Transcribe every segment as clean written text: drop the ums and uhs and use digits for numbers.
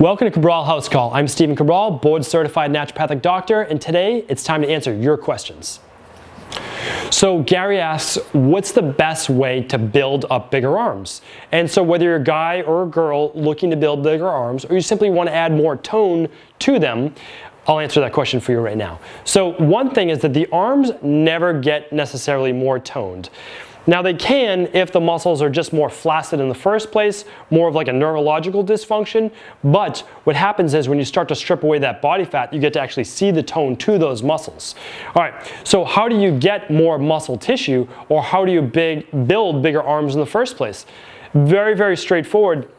Welcome to Cabral House Call. I'm Stephen Cabral, board certified naturopathic doctor, and today it's time to answer your questions. So Gary asks, what's the best way to build up bigger arms? And so whether you're a guy or a girl looking to build bigger arms, or you simply want to add more tone to them, I'll answer that question for you right now. So one thing is that the arms never get necessarily more toned. Now they can if the muscles are just more flaccid in the first place, more of like a neurological dysfunction, but what happens is when you start to strip away that body fat, you get to actually see the tone to those muscles. All right, so how do you get more muscle tissue, or how do you build bigger arms in the first place? Very, very straightforward.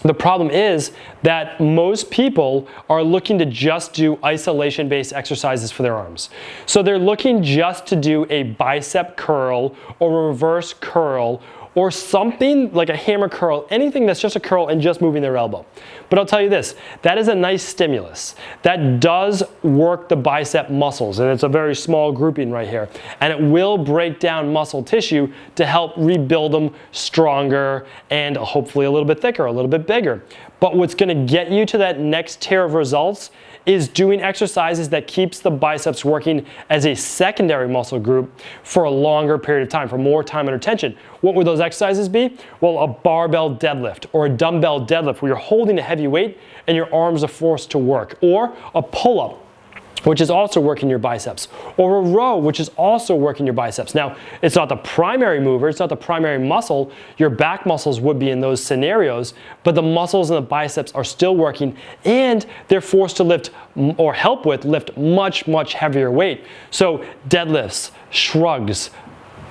The problem is that most people are looking to just do isolation-based exercises for their arms. So they're looking just to do a bicep curl or a reverse curl or something like a hammer curl, anything that's just a curl and just moving their elbow. But I'll tell you this, that is a nice stimulus. That does work the bicep muscles, and it's a very small grouping right here. And it will break down muscle tissue to help rebuild them stronger and hopefully a little bit thicker, a little bit bigger. But what's gonna get you to that next tier of results is doing exercises that keeps the biceps working as a secondary muscle group for a longer period of time, for more time and attention. What would those exercises be? Well, a barbell deadlift or a dumbbell deadlift where you're holding a heavy weight and your arms are forced to work, or a pull-up, which is also working your biceps, or a row, which is also working your biceps. Now, it's not the primary mover, it's not the primary muscle. Your back muscles would be in those scenarios, but the muscles in the biceps are still working, and they're forced to lift or help with lift much, much heavier weight. So deadlifts, shrugs,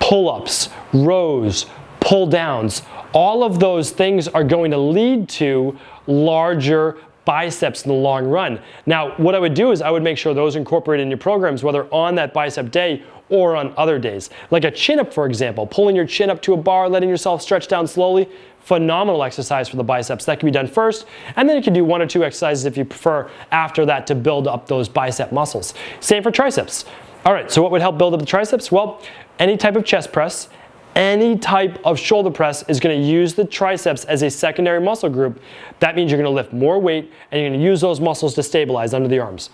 pull-ups, rows, pull downs, all of those things are going to lead to larger biceps in the long run. Now, what I would do is I would make sure those incorporated in your programs, whether on that bicep day or on other days. Like a chin-up, for example, pulling your chin up to a bar, letting yourself stretch down slowly, phenomenal exercise for the biceps. That can be done first, and then you can do one or two exercises if you prefer after that to build up those bicep muscles. Same for triceps. All right, so what would help build up the triceps? Well, any type of chest press, any type of shoulder press is going to use the triceps as a secondary muscle group. That means you're going to lift more weight and you're going to use those muscles to stabilize under the arms.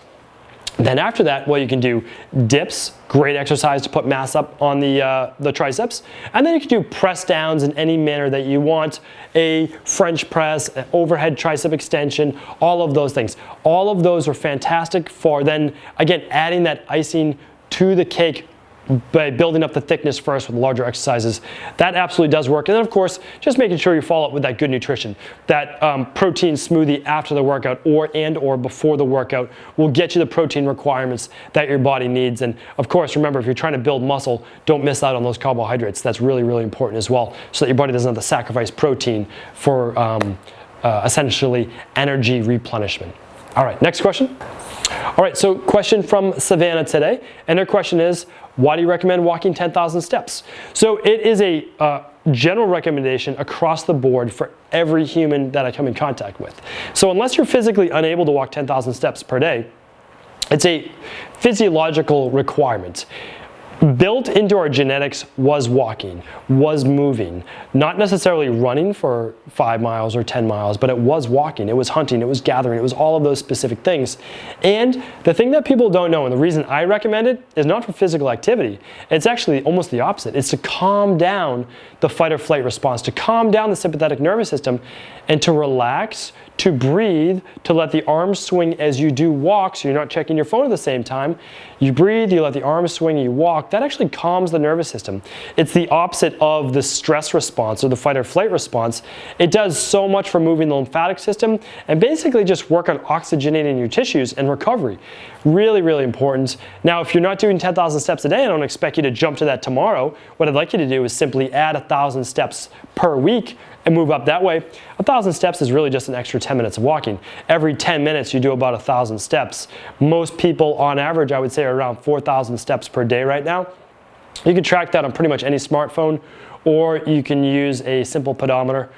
Then after that, well, you can do dips, great exercise to put mass up on the triceps. And then you can do press downs in any manner that you want, a French press, an overhead tricep extension, all of those things. All of those are fantastic for then, again, adding that icing to the cake by building up the thickness first with larger exercises. That absolutely does work. And then of course, just making sure you follow up with that good nutrition. That protein smoothie after the workout or before the workout will get you the protein requirements that your body needs. And of course, remember, if you're trying to build muscle, don't miss out on those carbohydrates. That's really, really important as well, so that your body doesn't have to sacrifice protein for essentially energy replenishment. All right, next question. All right, so question from Savannah today, and her question is, why do you recommend walking 10,000 steps? So it is a general recommendation across the board for every human that I come in contact with. So unless you're physically unable to walk 10,000 steps per day, it's a physiological requirement. Built into our genetics was walking, was moving, not necessarily running for 5 miles or 10 miles, but it was walking, it was hunting, it was gathering, it was all of those specific things. And the thing that people don't know, and the reason I recommend it, is not for physical activity. It's actually almost the opposite. It's to calm down the fight or flight response, to calm down the sympathetic nervous system, and to relax, to breathe, to let the arms swing as you do walk, so you're not checking your phone at the same time. You breathe, you let the arms swing, you walk. That actually calms the nervous system. It's the opposite of the stress response or the fight or flight response. It does so much for moving the lymphatic system and basically just work on oxygenating your tissues and recovery. Really, really important. Now, if you're not doing 10,000 steps a day, I don't expect you to jump to that tomorrow. What I'd like you to do is simply add 1,000 steps per week and move up that way. 1,000 steps is really just an extra 10 minutes of walking. Every 10 minutes you do about 1,000 steps. Most people on average, I would say, are around 4,000 steps per day right now. You can track that on pretty much any smartphone, or you can use a simple pedometer.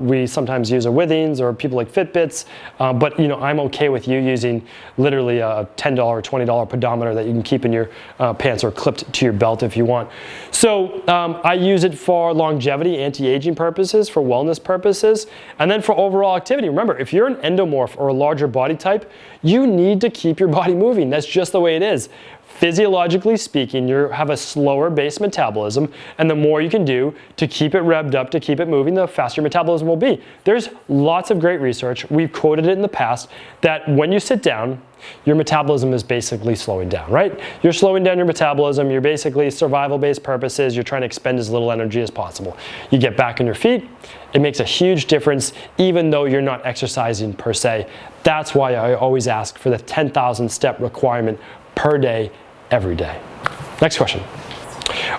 We sometimes use a Withings or people like Fitbits, but I'm okay with you using literally a $10 or $20 pedometer that you can keep in your pants or clipped to your belt if you want. So I use it for longevity, anti-aging purposes, for wellness purposes, and then for overall activity. Remember, if you're an endomorph or a larger body type, you need to keep your body moving. That's just the way it is. Physiologically speaking, you have a slower base metabolism, and the more you can do to keep it revved up, to keep it moving, the faster your metabolism will be. There's lots of great research, we've quoted it in the past, that when you sit down, your metabolism is basically slowing down, right? You're slowing down your metabolism, you're basically survival-based purposes, you're trying to expend as little energy as possible. You get back on your feet, it makes a huge difference even though you're not exercising per se. That's why I always ask for the 10,000 step requirement per day, every day. Next question.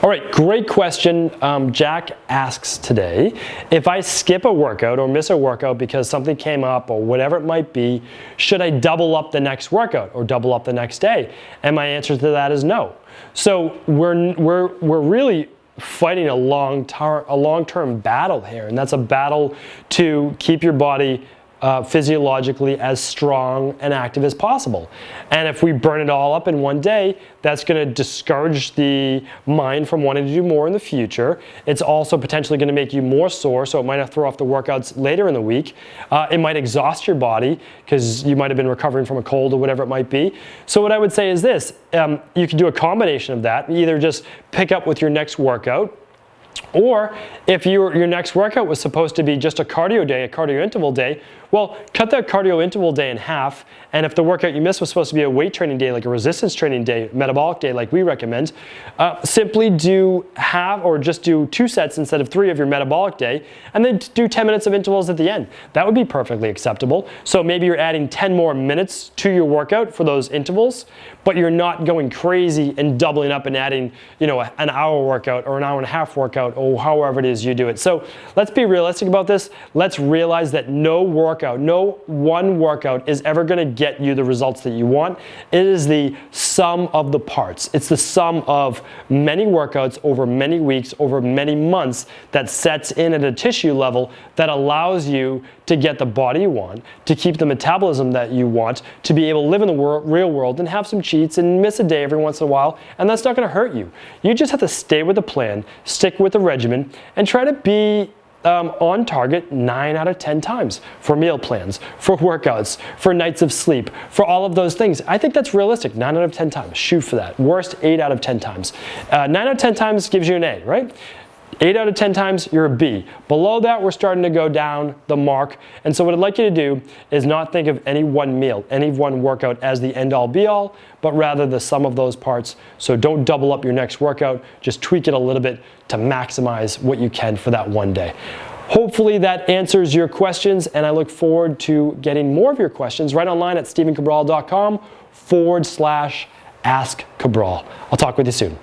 All right, great question. Jack asks today, if I skip a workout or miss a workout because something came up or whatever it might be, should I double up the next workout or double up the next day? And my answer to that is no. So we're really fighting a long-term battle here, and that's a battle to keep your body physiologically as strong and active as possible. And if we burn it all up in one day, that's going to discourage the mind from wanting to do more in the future. It's also potentially going to make you more sore, so it might have to throw off the workouts later in the week. It might exhaust your body because you might have been recovering from a cold or whatever it might be. So what I would say is this, you can do a combination of that. Either just pick up with your next workout, or if your next workout was supposed to be just a cardio day, a cardio interval day, well, cut that cardio interval day in half, and if the workout you missed was supposed to be a weight training day, like a resistance training day, metabolic day like we recommend, simply do half or just do 2 sets instead of 3 of your metabolic day, and then do 10 minutes of intervals at the end. That would be perfectly acceptable. So maybe you're adding 10 more minutes to your workout for those intervals, but you're not going crazy and doubling up and adding, an hour workout or an hour and a half workout or however it is you do it. So let's be realistic about this. Let's realize that no one workout is ever going to get you the results that you want. It is the sum of the parts. It's the sum of many workouts over many weeks, over many months that sets in at a tissue level that allows you to get the body you want, to keep the metabolism that you want, to be able to live in the real world and have some cheats and miss a day every once in a while, and that's not going to hurt you. You just have to stay with the plan, stick with the regimen, and try to be on target 9 out of 10 times for meal plans, for workouts, for nights of sleep, for all of those things. I think that's realistic, 9 out of 10 times. Shoot for that. Worst, 8 out of 10 times. 9 out of 10 times gives you an A, right? 8 out of 10 times, you're a B. Below that, we're starting to go down the mark. And so what I'd like you to do is not think of any one meal, any one workout as the end-all be-all, but rather the sum of those parts. So don't double up your next workout. Just tweak it a little bit to maximize what you can for that one day. Hopefully that answers your questions, and I look forward to getting more of your questions right online at stephencabral.com/ask Cabral. I'll talk with you soon.